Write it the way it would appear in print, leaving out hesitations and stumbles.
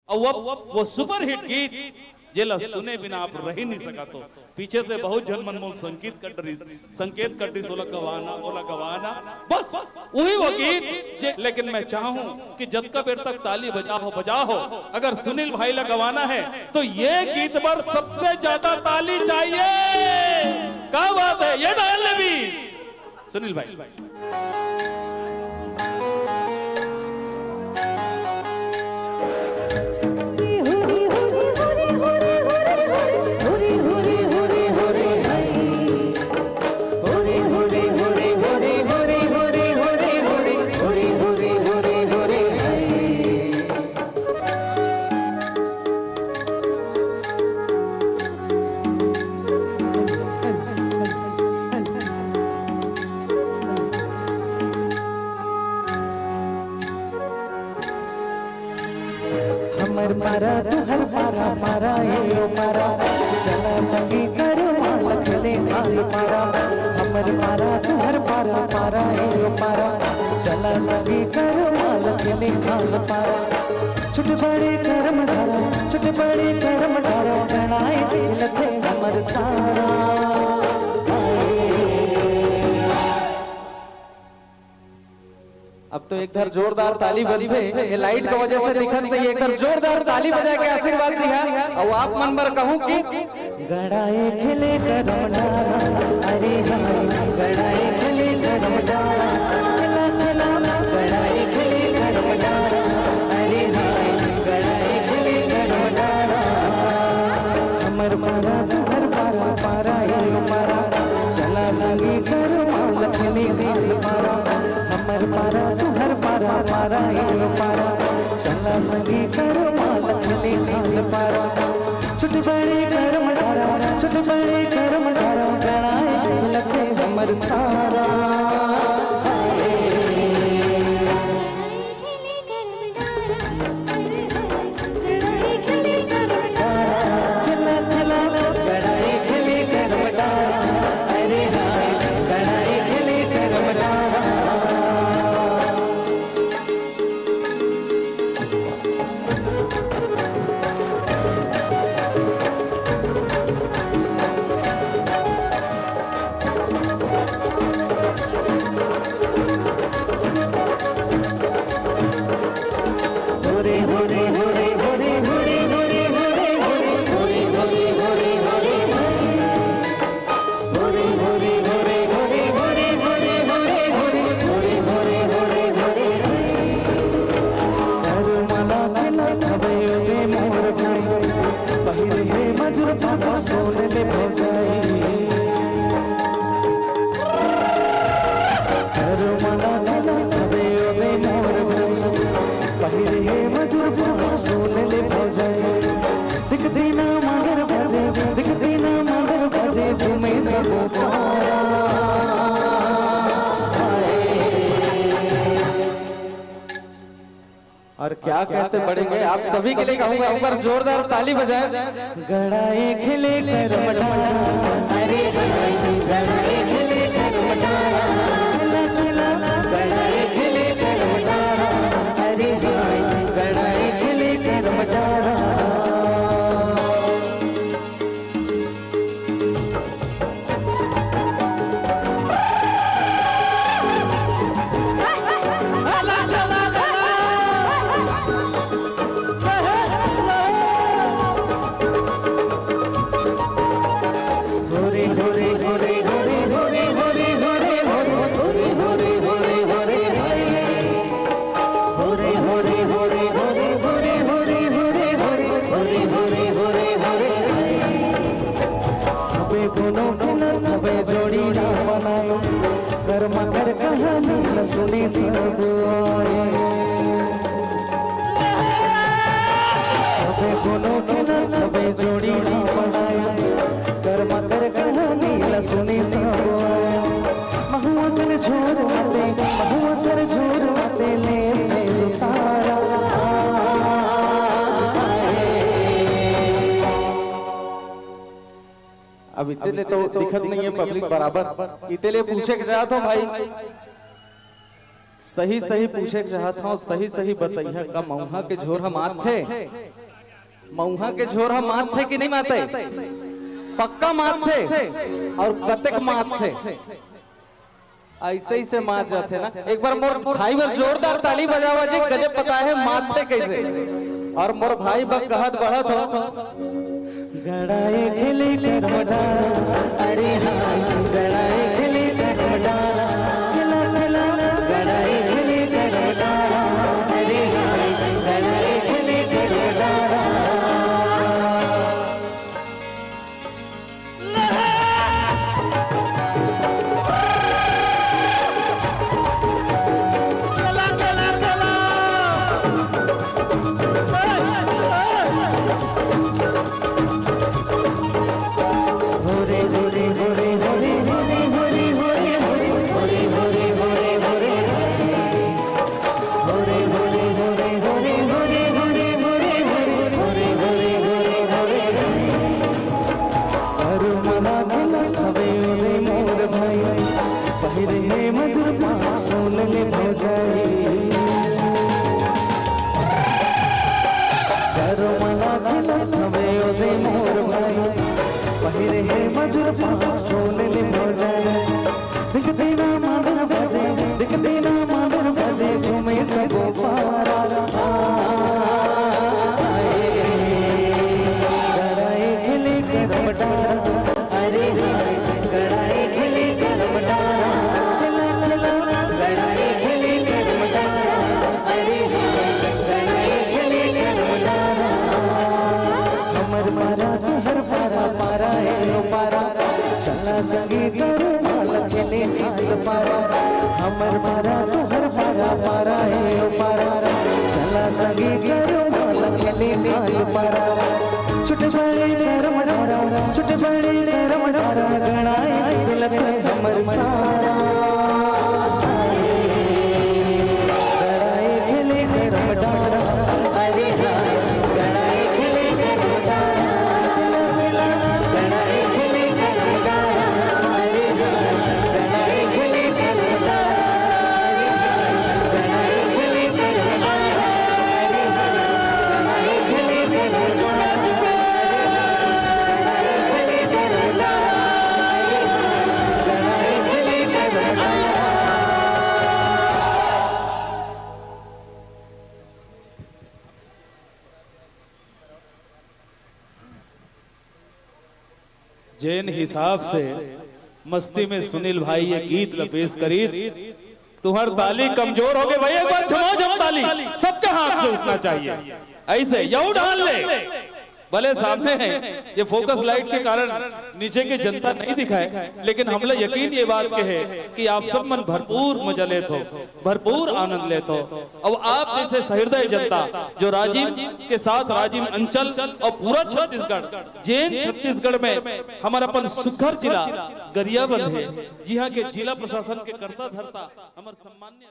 और वो super hit गीत जेला सुने बिना आप रह ही नहीं सका। तो पीछे से बहुत जन मनमोल संकेत कटी ओला गवाना बस वही वो गीत। लेकिन मैं चाहूं कि जब का बेर तक ताली बजा हो अगर सुनील भाई ला गवाना है तो ये गीत पर सबसे ज्यादा ताली चाहिए। क्या बात है, ये डाल भी सुनील भाई। मारा तू हर मारा मारा ये मारा चला संगी कर माला खेले खाल मारा हमर मारा तू हर मारा मारा ये मारा चला संगी कर माला खेले खाल मारा छुट बड़े करम धारा छुट बड़े करम धारा गणाए लथे हमर सारा। अब तो एक धर जोरदार ताली बजते ये लाइट की वजह से दिखत नहीं, एक धर जोरदार ताली बजा के आशीर्वाद दिया। और आप मन पर कहूं कि गड़ाए खिले करम डारा अरे हाय गड़ाए खिले करम डारा खिला खिला गड़ाए खिले करम डारा अरे हाय गड़ाए खिले करम डारा हमर मारा तू हर पारा पारा ये मारा चला संगी कर माल खिले दिल मारा हमर मारा तू हर पारा मारा ये पारा चला संगी कर माल खिले दिल पारा छुट बड़े करम डारा छुट बड़े करम डारा गणाए लखे हमर सारा। और क्या कहते बढ़ेंगे आप सभी के लिए कहूंगा ऊपर जोरदार ताली बजाए। गड़ाए खिले करम डारा अरे गड़ाए खिले करम डारा खिला खिला गड़ाए खिले करम डारा अरे हाय गड़ाए खिले करम डारा। जोड़ी ना बनाए कर मकर कहानी न सुनी सब आए सबे कोनो किलर कबे जोड़ी ना बनाए कर मकर कहानी न सुनी सब आए महुआ कर झोर आते ले तारा। अब इतने तो दिखत नहीं है पब्लिक बराबर, इतने पूछे के चाहता हूँ भाई सही सही पूछे के चाहत हूँ, सही सही बताइए का मऊहा के झोर हम आत थे, मऊहा के झोर हम मात थे कि नहीं माते? पक्का मात थे। और कतेक मात थे? ऐसे ही से मात जाते ना। एक बार मोर भाई बार जोरदार ताली बजावा जी, गजब पता है मात थे कैसे। और मोर भाई बक कहत बढ़त हो गड़ाए खिले करमडा, अरे हाँ गड़ाए खिले करमडा, खिला खिला गड़ाए खिले करमडा, अरे हाँ गड़ाए खिले करमडा। हमर मारा तो हर पारा पारा है पारा, चला सगी करो माला खेले नाल पारा, छुट बड़े नरम डोरा, छुट बड़े नरम डोरा, गणाए तिलक हमर सारा, गणाए खेले नरम डोरा, अरे हाँ गणाए खेले नरम डोरा, चला चला गणाए खेले नरम डोरा, अरे हाँ गणाए खेले नरम डोरा। जैन हिसाब से मस्ती में सुनील भाई ये गीत पेश करी, तुम्हार ताली कमजोर हो गए भाई, एक बार झमाझम ताली सबके हाथ से उठना चाहिए, ऐसे यू डाल ले। भले सामने है ये फोकस लाइट के कारण नीचे की जनता नहीं दिखाए, लेकिन हम लोग यकीन ये बात के है कि आप सब मन भरपूर मजा लेते हो, भरपूर आनंद लेते हो। अब आप जैसे सहृदय जनता जो राजीव के साथ राजीव अंचल और पूरा छत्तीसगढ़, जैन छत्तीसगढ़ में हमारा अपन सुखर जिला गरियाबंद है, जी हाँ के जिला प्रशासन के कर्ता धर्ता हमारे सम्मान्य